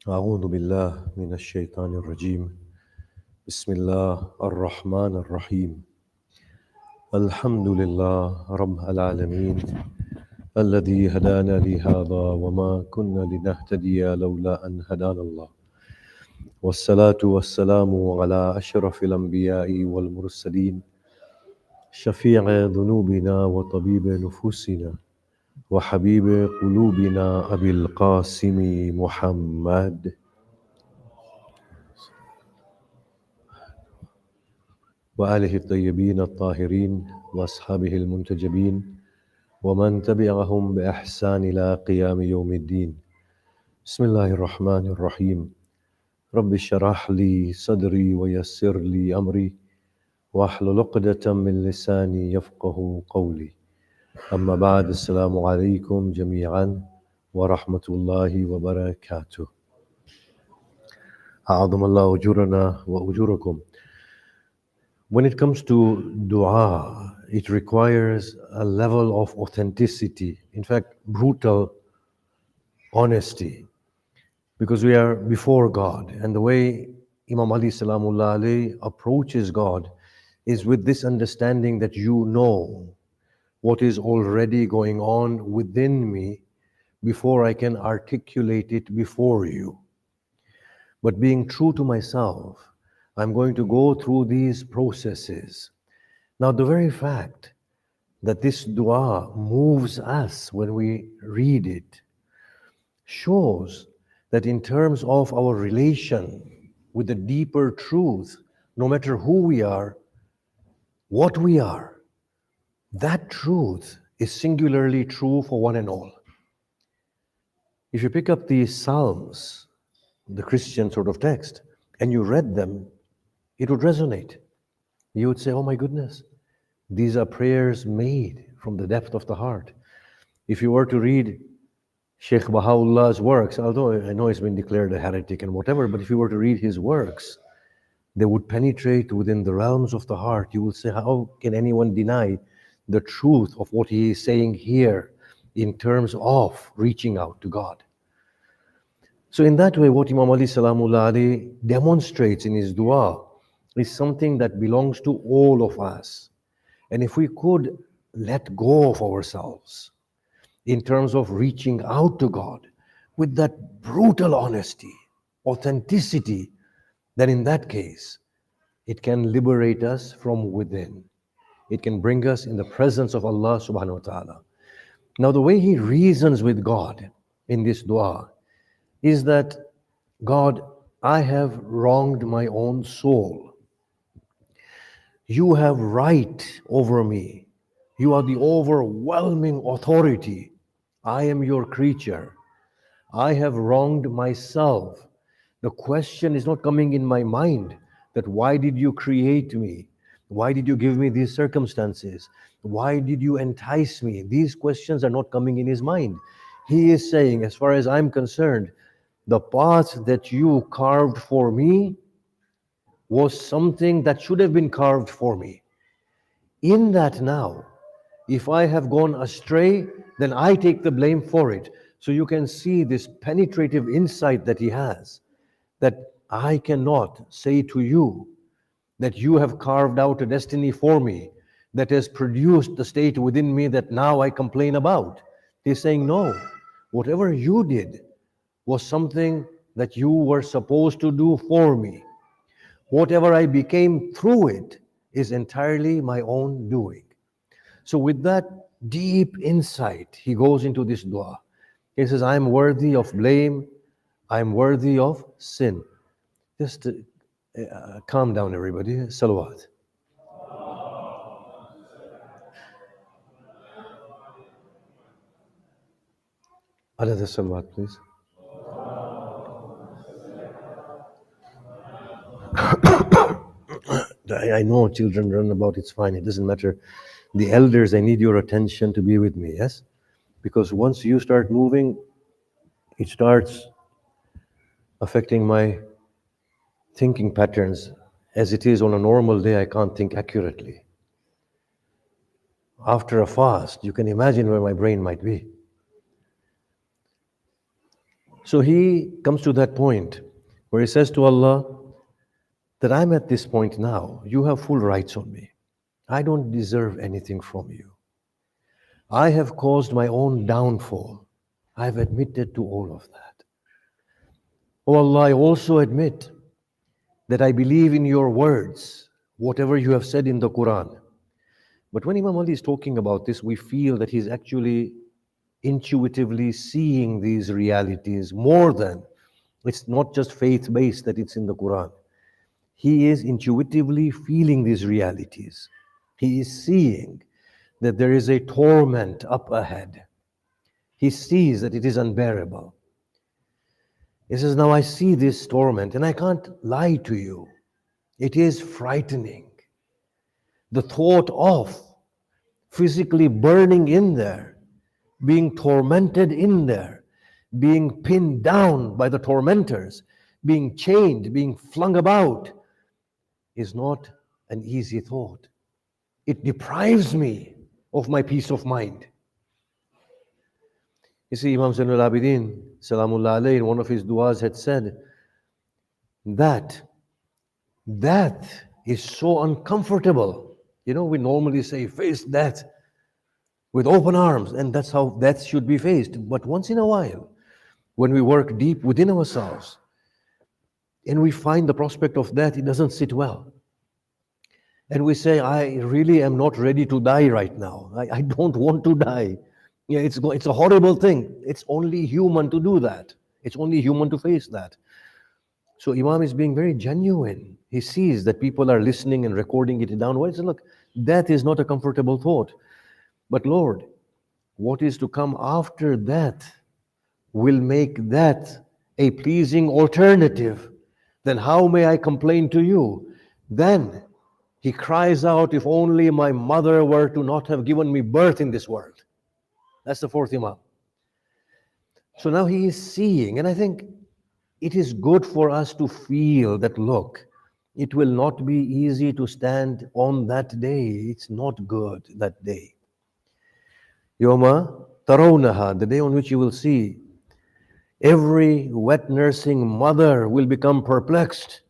أعوذ بالله من الشيطان الرجيم بسم الله الرحمن الرحيم الحمد لله رب العالمين الذي هدانا لهذا وما كنا لنهتدي لولا أن هدانا الله والصلاة والسلام على أشرف الأنبياء والمرسلين شفيع ذنوبنا وطبيب نفوسنا وحبيب قلوبنا أبي القاسم محمد وآله الطيبين الطاهرين وأصحابه المنتجبين ومن تبعهم بإحسان إلى قيام يوم الدين. بسم الله الرحمن الرحيم. رب اشرح لي صدري ويسر لي أمري واحلل عقدة من لساني يفقه قولي. أما بعد السلام عليكم جميعا ورحمة الله وبركاته. أعظم الله أجورنا وأجوركم. When it comes to dua, it requires a level of authenticity, in fact, brutal honesty, because we are before God. And the way Imam Ali Salamullah alayhi approaches God is with this understanding that you know what is already going on within me before I can articulate it before you. But being true to myself, I'm going to go through these processes. Now, the very fact that this dua moves us when we read it shows that in terms of our relation with the deeper truth, no matter who we are, what we are, that truth is singularly true for one and all. If you pick up the Psalms, the Christian sort of text, and you read them, it would resonate. You would say, oh my goodness, these are prayers made from the depth of the heart. If you were to read Shaykh Baha'u'llah's works, although I know he's been declared a heretic and whatever, but if you were to read his works, they would penetrate within the realms of the heart. You will say, how can anyone deny the truth of what he is saying here in terms of reaching out to God? So in that way, what Imam Ali Salamullah alayhi demonstrates in his dua is something that belongs to all of us. And if we could let go of ourselves in terms of reaching out to God with that brutal honesty, authenticity, then in that case, it can liberate us from within. It can bring us in the presence of Allah subhanahu wa ta'ala. Now, the way he reasons with God in this dua is that, God, I have wronged my own soul. You have right over me. You are the overwhelming authority. I am your creature. I have wronged myself. The question is not coming in my mind that why did you create me? Why did you give me these circumstances? Why did you entice me? These questions are not coming in his mind. He is saying, as far as I'm concerned, the path that you carved for me was something that should have been carved for me. In that now, if I have gone astray, then I take the blame for it. So you can see this penetrative insight that he has, that I cannot say to you that you have carved out a destiny for me that has produced the state within me that now I complain about. He's saying, no, whatever you did was something that you were supposed to do for me. Whatever I became through it is entirely my own doing. So with that deep insight, he goes into this dua. He says, I'm worthy of blame. I'm worthy of sin. Just calm down, everybody. Salawat. Another salawat, please. I know children run about, it's fine, it doesn't matter. The elders, I need your attention to be with me, yes? Because once you start moving, it starts affecting my thinking patterns. As it is on a normal day, I can't think accurately. After a fast, you can imagine where my brain might be. So he comes to that point where he says to Allah that I'm at this point now. You have full rights on me. I don't deserve anything from you. I have caused my own downfall. I've admitted to all of that. Oh Allah, I also admit that I believe in your words, whatever you have said in the Quran. But when Imam Ali is talking about this, we feel that he's actually intuitively seeing these realities more than it's not just faith based that it's in the Quran. He is intuitively feeling these realities. He is seeing that there is a torment up ahead. He sees that it is unbearable. He says, now I see this torment and I can't lie to you. It is frightening. The thought of physically burning in there, being tormented in there, being pinned down by the tormentors, being chained, being flung about, is not an easy thought. It deprives me of my peace of mind. You see, Imam Zainul Abidin, Salamullah alayhi, in one of his du'as had said that is so uncomfortable. You know, we normally say face death with open arms, and that's how death should be faced. But once in a while, when we work deep within ourselves and we find the prospect of death, it doesn't sit well. And we say, I really am not ready to die right now. I don't want to die. Yeah, it's a horrible thing. It's only human to do that. It's only human to face that. So Imam is being very genuine. He sees that people are listening and recording it down. Well, he says, look, death is not a comfortable thought. But Lord, what is to come after that will make that a pleasing alternative. Then how may I complain to you? Then he cries out, if only my mother were to not have given me birth in this world. That's the fourth Imam. So now he is seeing, and I think it is good for us to feel that, look, it will not be easy to stand on that day. It's not good, that day. Yoma tarawnaha, the day on which you will see every wet nursing mother will become perplexed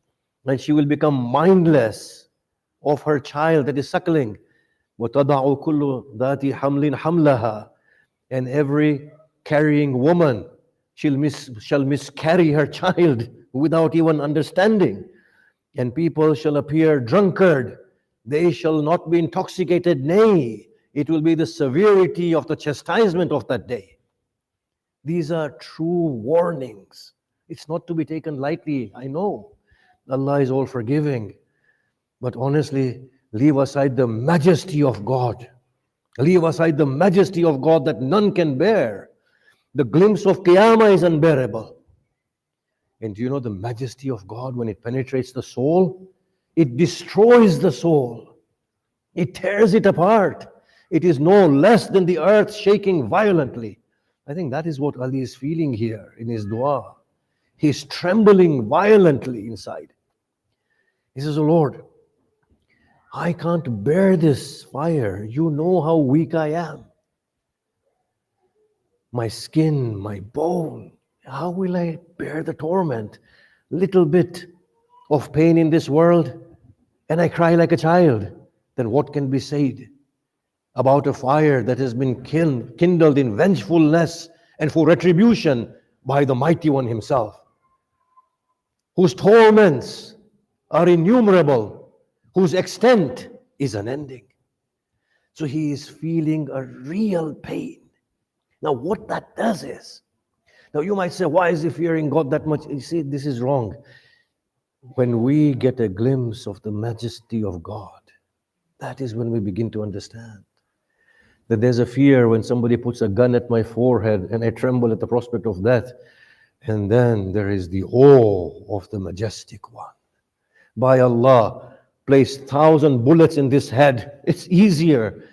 and she will become mindless of her child that is suckling. وَتَضَعُ كُلُّ ذَاتِ حَمْلٍ حَمْلَهَا, and every carrying woman shall miscarry her child without even understanding. And people shall appear drunkard. They shall not be intoxicated. Nay, it will be the severity of the chastisement of that day. These are true warnings. It's not to be taken lightly. I know Allah is all forgiving. But honestly, leave aside the majesty of God. Leave aside the majesty of God that none can bear. The glimpse of Qiyamah is unbearable. And do you know the majesty of God, when it penetrates the soul? It destroys the soul. It tears it apart. It is no less than the earth shaking violently. I think that is what Ali is feeling here in his dua. He is trembling violently inside. He says, oh Lord, I can't bear this fire. You know how weak I am. My skin, my bone. How will I bear the torment? Little bit of pain in this world, and I cry like a child. Then what can be said about a fire that has been kindled in vengefulness and for retribution by the Mighty One Himself, whose torments are innumerable, whose extent is unending. So he is feeling a real pain. Now what that does is, now you might say, why is he fearing God that much? You see, this is wrong. When we get a glimpse of the majesty of God, that is when we begin to understand that there's a fear when somebody puts a gun at my forehead and I tremble at the prospect of death. And then there is the awe of the majestic one. By Allah, place 1,000 bullets in this head. It's easier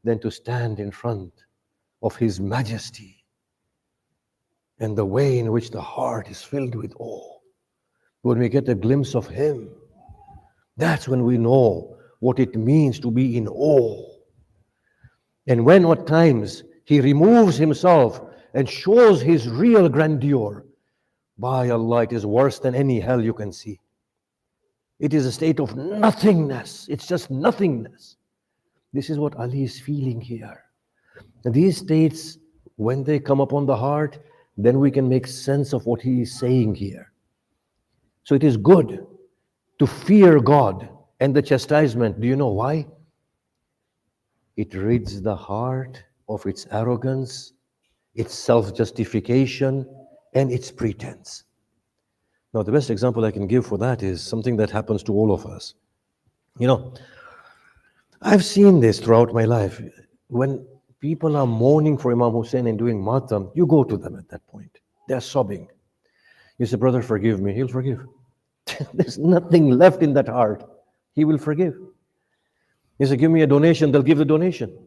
than to stand in front of His majesty and the way in which the heart is filled with awe. When we get a glimpse of Him, that's when we know what it means to be in awe. And when at times He removes Himself and shows His real grandeur, By Allah, it is worse than any hell you can see. It is a state of nothingness. It's just nothingness. This is what Ali is feeling here. And these states, when they come upon the heart, then we can make sense of what he is saying here. So it is good to fear God and the chastisement. Do you know why? It rids the heart of its arrogance, its self-justification, and its pretense. Now, the best example I can give for that is something that happens to all of us. You know, I've seen this throughout my life. When people are mourning for Imam Hussein and doing matam, you go to them at that point. They're sobbing. You say, brother, forgive me. He'll forgive. There's nothing left in that heart. He will forgive. You say, give me a donation. They'll give the donation.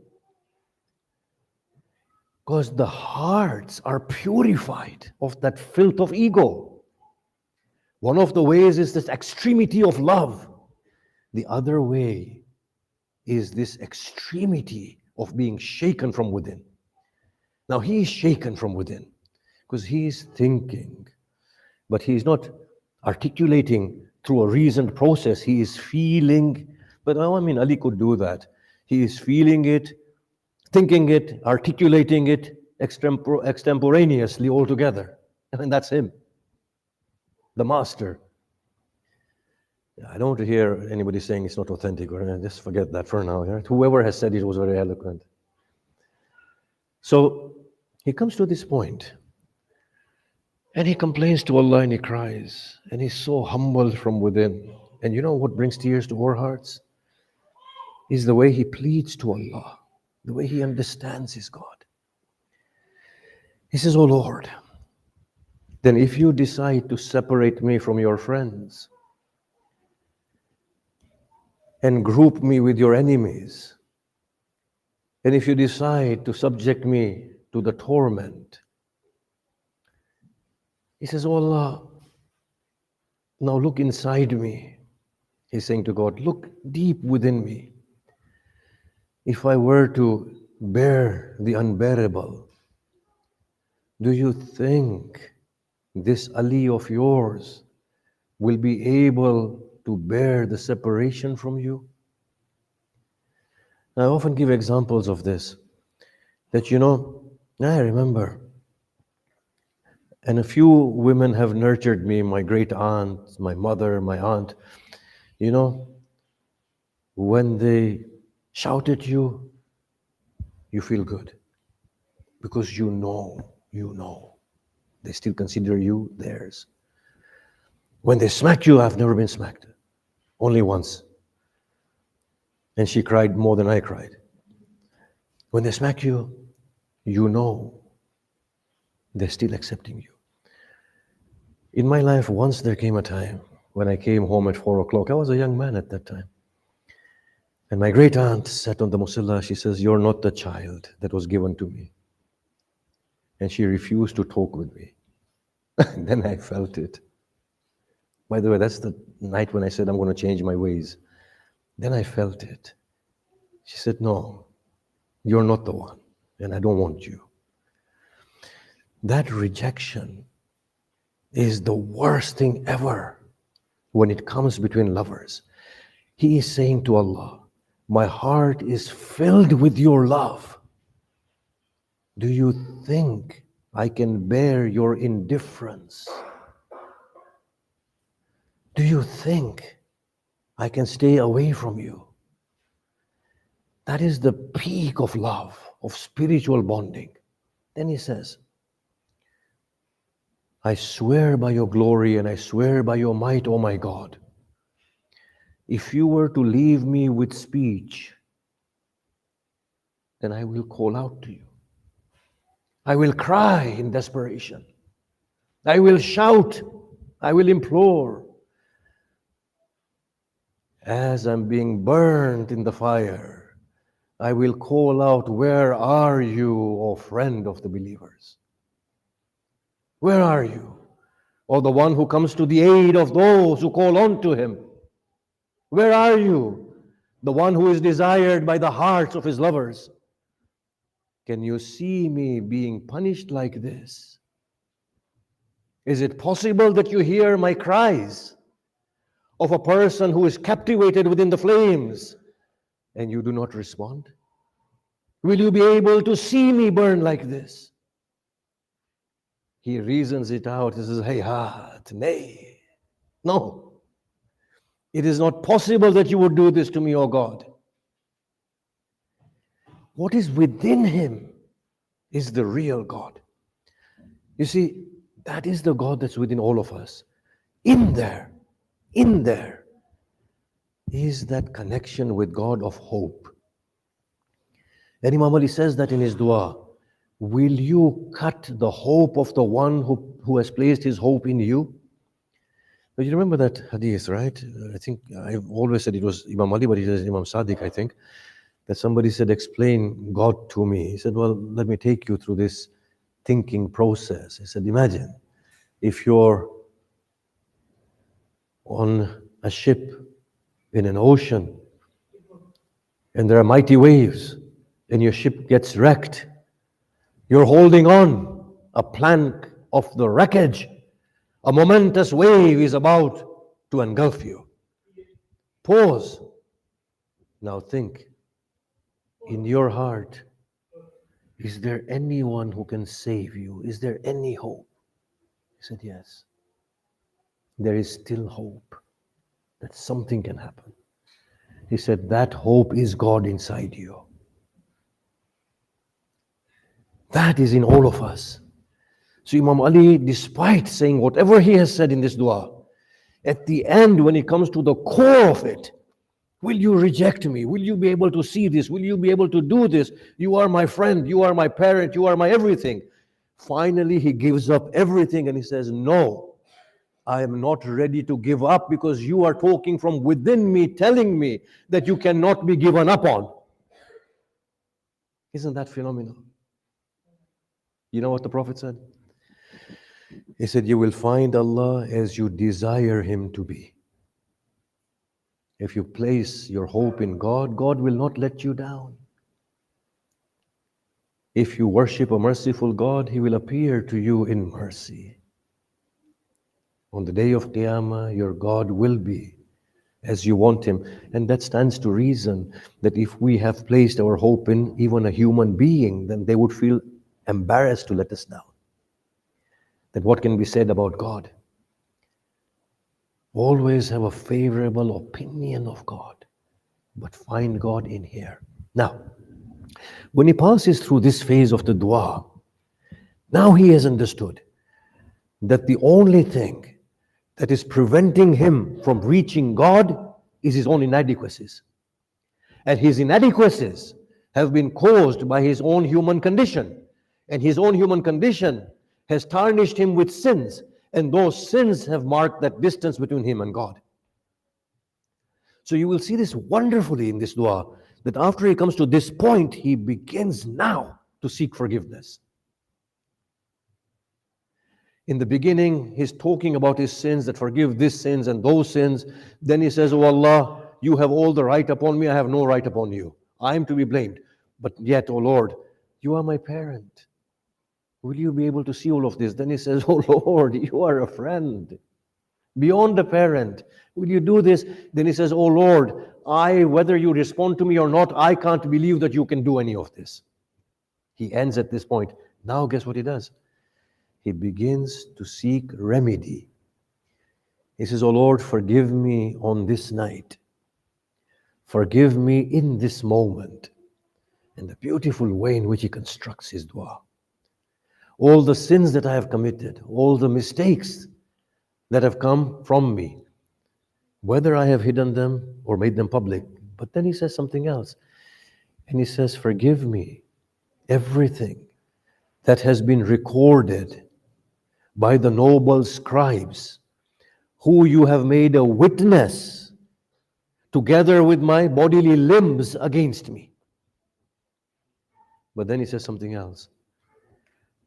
Because the hearts are purified of that filth of ego. One of the ways is this extremity of love. The other way is this extremity of being shaken from within. Now he is shaken from within because he is thinking, but he is not articulating through a reasoned process. He is feeling, but I mean, Ali could do that. He is feeling it, thinking it, articulating it extemporaneously altogether. And that's him, the master. I don't want to hear anybody saying it's not authentic, or just forget that for now. Right? Whoever has said it was very eloquent. So he comes to this point, and he complains to Allah and he cries, and he's so humbled from within. And you know what brings tears to our hearts? Is the way he pleads to Allah, the way he understands his God. He says, "Oh Lord, then if you decide to separate me from your friends, and group me with your enemies, and if you decide to subject me to the torment," he says, "Oh Allah, now look inside me." He's saying to God, look deep within me. If I were to bear the unbearable, do you think this Ali of yours will be able to bear the separation from you? I often give examples of this, that I remember, and a few women have nurtured me, my great aunt, my mother, my aunt. When they shout at you, you feel good, because you know, they still consider you theirs. When they smack you, I've never been smacked, only once. And she cried more than I cried. When they smack you, you know they're still accepting you. In my life, once there came a time when I came home at 4 o'clock. I was a young man at that time. And my great aunt sat on the musalla. She says, "You're not the child that was given to me." And she refused to talk with me. Then I felt it. By the way, that's the night when I said I'm going to change my ways. Then I felt it. She said, "No, you're not the one, and I don't want you." That rejection is the worst thing ever when it comes between lovers. He is saying to Allah, my heart is filled with your love. Do you think I can bear your indifference? Do you think I can stay away from you? That is the peak of love, of spiritual bonding. Then he says, I swear by your glory and I swear by your might, O my God, if you were to leave me with speech, then I will call out to you. I will cry in desperation. I will shout. I will implore. As I'm being burned in the fire, I will call out, where are you, O friend of the believers? Where are you? O the one who comes to the aid of those who call on to him. Where are you? The one who is desired by the hearts of his lovers. Can you see me being punished like this? Is it possible that you hear my cries of a person who is captivated within the flames and you do not respond? Will you be able to see me burn like this? He reasons it out. He says, Hayhat, nay. No, it is not possible that you would do this to me, O God. What is within him is the real God. You see, that is the God that's within all of us. In there is that connection with God of hope. And Imam Ali says that in his dua, will you cut the hope of the one who has placed his hope in you? But you remember that hadith, right? I think I've always said it was Imam Ali, but it is Imam Sadiq, I think, that somebody said, explain God to me. He said, well, let me take you through this thinking process. He said, imagine if you're on a ship in an ocean and there are mighty waves and your ship gets wrecked. You're holding on a plank of the wreckage. A momentous wave is about to engulf you. Pause. Now think, in your heart, is there anyone who can save you? Is there any hope? He said, yes. There is still hope that something can happen. He said, that hope is God inside you. That is in all of us. So Imam Ali, despite saying whatever he has said in this dua, at the end, when it comes to the core of it, will you reject me? Will you be able to see this? Will you be able to do this? You are my friend. You are my parent. You are my everything. Finally, he gives up everything and he says, no, I am not ready to give up because you are talking from within me, telling me that you cannot be given up on. Isn't that phenomenal? You know what the Prophet said? He said, you will find Allah as you desire Him to be. If you place your hope in God, God will not let you down. If you worship a merciful God, He will appear to you in mercy. On the day of Qiyamah, your God will be as you want Him. And that stands to reason that if we have placed our hope in even a human being, then they would feel embarrassed to let us down. That what can be said about God? Always have a favorable opinion of God, but find God in here. Now, when he passes through this phase of the dua, now he has understood that the only thing that is preventing him from reaching God is his own inadequacies. And his inadequacies have been caused by his own human condition. And his own human condition has tarnished him with sins. And those sins have marked that distance between him and God. So you will see this wonderfully in this dua, that after he comes to this point, he begins now to seek forgiveness. In the beginning, he's talking about his sins, that forgive these sins and those sins. Then he says, oh Allah, you have all the right upon me, I have no right upon you. I am to be blamed. But yet, oh Lord, you are my parent. Will you be able to see all of this? Then he says, oh Lord, you are a friend. Beyond the parent, will you do this? Then he says, oh Lord, whether you respond to me or not, I can't believe that you can do any of this. He ends at this point. Now guess what he does? He begins to seek remedy. He says, oh Lord, forgive me on this night. Forgive me in this moment. And the beautiful way in which he constructs his dua. All the sins that I have committed, all the mistakes that have come from me, whether I have hidden them or made them public. But then he says something else. And he says, forgive me everything that has been recorded by the noble scribes, who you have made a witness together with my bodily limbs against me. But then he says something else.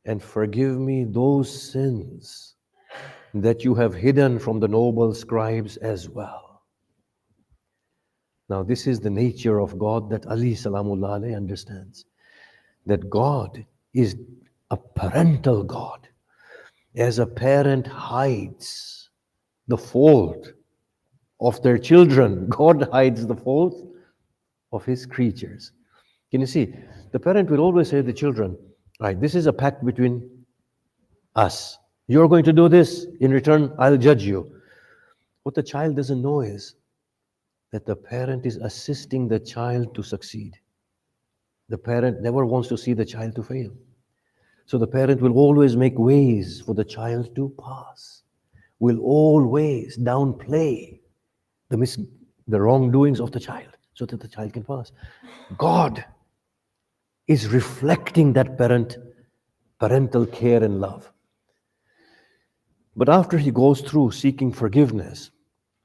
And forgive me those sins that you have hidden from the noble scribes as well. Now this is the nature of God that Ali Salamullah alayhi understands. That God is a parental God. as a parent hides the fault of their children, God hides the fault of his creatures. Can you see? The parent will always say to the children, right, this is a pact between us. You're going to do this, in return, I'll judge you. What the child doesn't know is that the parent is assisting the child to succeed. The parent never wants to see the child to fail. So the parent will always make ways for the child to pass, will always downplay the, the wrongdoings of the child so that the child can pass. God is reflecting that parental care and love. But after he goes through seeking forgiveness,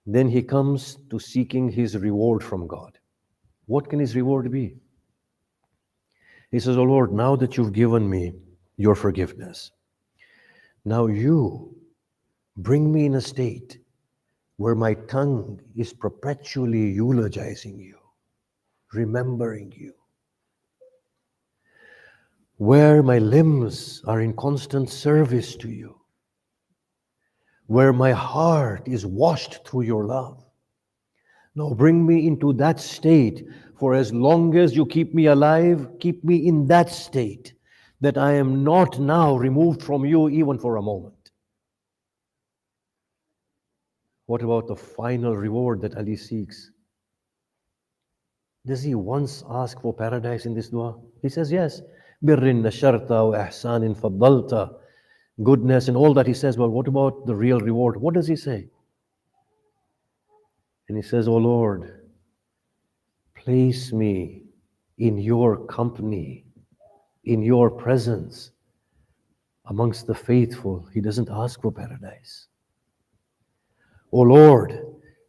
then he comes to seeking his reward from God. What can his reward be? He says, "Oh Lord, now that you've given me your forgiveness, now you bring me in a state where my tongue is perpetually eulogizing you, remembering you, where my limbs are in constant service to you, where my heart is washed through your love. Now bring me into that state. For as long as you keep me alive, keep me in that state, that I am not now removed from you even for a moment." What about the final reward that Ali seeks? Does he once ask for paradise in this dua? He says yes. Birrin nasharta wa ihsanin faddalta. Goodness and all that he says. Well, what about the real reward? What does he say? And he says, "Oh Lord, place me in your company, in your presence, amongst the faithful." He doesn't ask for paradise. "Oh Lord,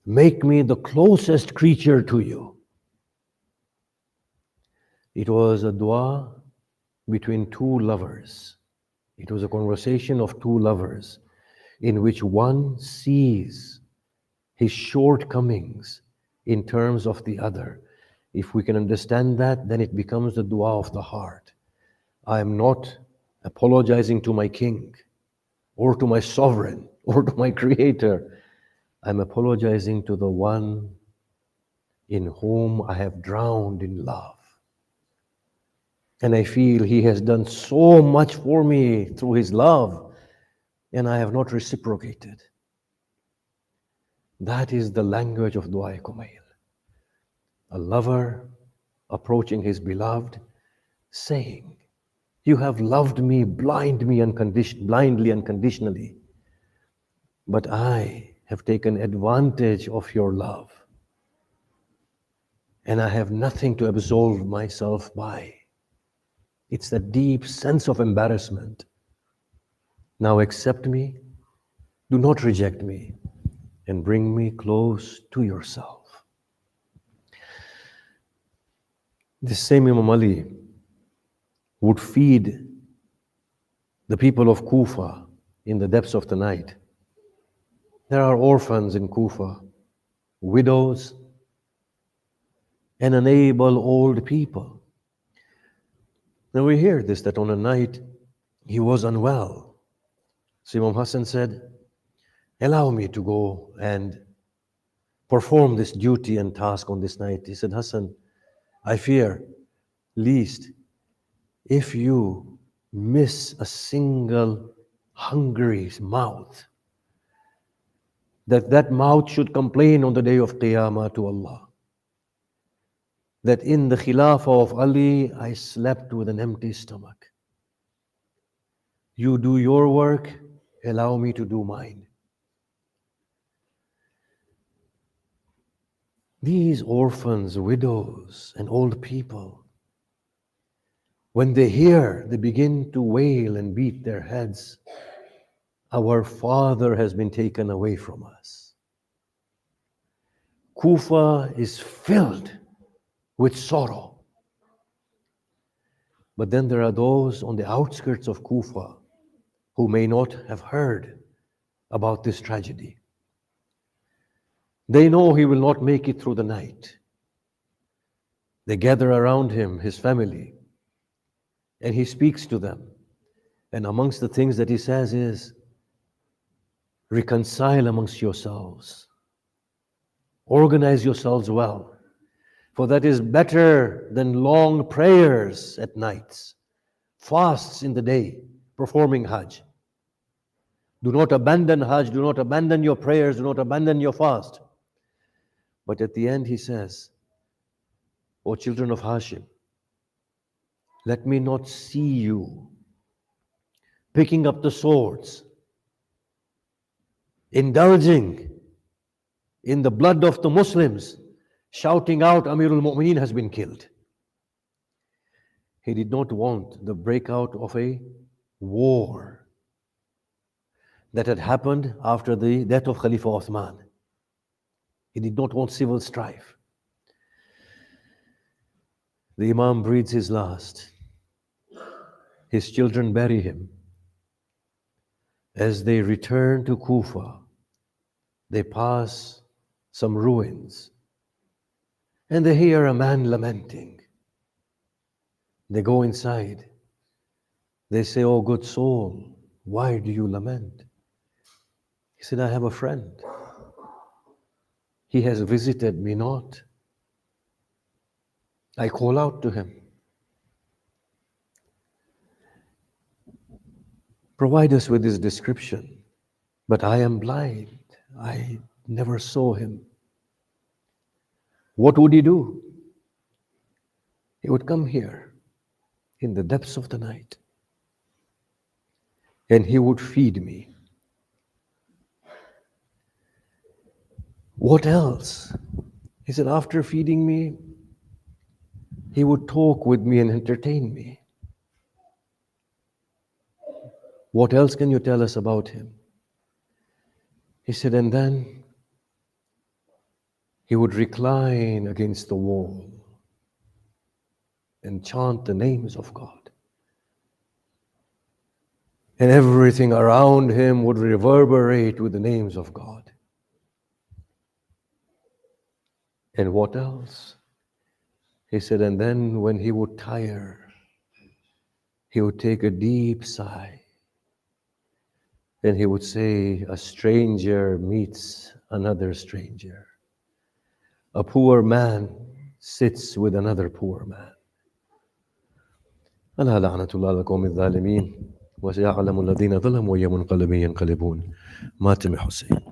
make me the closest creature to you." It was a dua between two lovers. It was a conversation of two lovers in which one sees his shortcomings in terms of the other. If we can understand that, then it becomes the dua of the heart. I am not apologizing to my king or to my sovereign or to my creator. I'm apologizing to the one in whom I have drowned in love. And I feel he has done so much for me through his love, and I have not reciprocated. That is the language of Dua Kumayl. A lover approaching his beloved, saying, "You have loved me blindly, unconditionally, but I have taken advantage of your love, and I have nothing to absolve myself by." It's that deep sense of embarrassment. Now accept me, do not reject me, and bring me close to yourself. This same Imam Ali would feed the people of Kufa in the depths of the night. There are orphans in Kufa, widows, and unable old people. Now we hear this, that on a night he was unwell. So Imam Hassan said, "Allow me to go and perform this duty and task on this night." He said, "Hassan, I fear least if you miss a single hungry mouth, that mouth should complain on the day of Qiyamah to Allah, that in the Khilafah of Ali, I slept with an empty stomach. You do your work, allow me to do mine." These orphans, widows, and old people, when they hear, they begin to wail and beat their heads. Our father has been taken away from us. Kufa is filled with sorrow. But then there are those on the outskirts of Kufa who may not have heard about this tragedy. They know he will not make it through the night. They gather around him, his family, and he speaks to them. And amongst the things that he says is, reconcile amongst yourselves, organize yourselves well, for that is better than long prayers at nights, fasts in the day, performing Hajj. Do not abandon Hajj, do not abandon your prayers, do not abandon your fast. But at the end he says, O children of Hashim, let me not see you picking up the swords, indulging in the blood of the Muslims, shouting out, Amirul Mu'mineen has been killed. He did not want the breakout of a war that had happened after the death of Khalifa Uthman. He did not want civil strife. The Imam breathes his last. His children bury him. As they return to Kufa, they pass some ruins and they hear a man lamenting. They go inside. They say, "Oh good soul, why do you lament?" He said, "I have a friend. He has visited me not. I call out to him. Provide us with his description. But I am blind. I never saw him." What would he do? He would come here in the depths of the night and he would feed me. What else? He said, after feeding me, he would talk with me and entertain me. What else can you tell us about him? He said, and then he would recline against the wall and chant the names of God. And everything around him would reverberate with the names of God. And what else? He said, and then when he would tire, he would take a deep sigh. And he would say, a stranger meets another stranger. A poor man sits with another poor man. ألا لعنة الله على القوم الظالمين وسيعلم الذين ظلموا أي منقلب ينقلبون. ماتم حسين.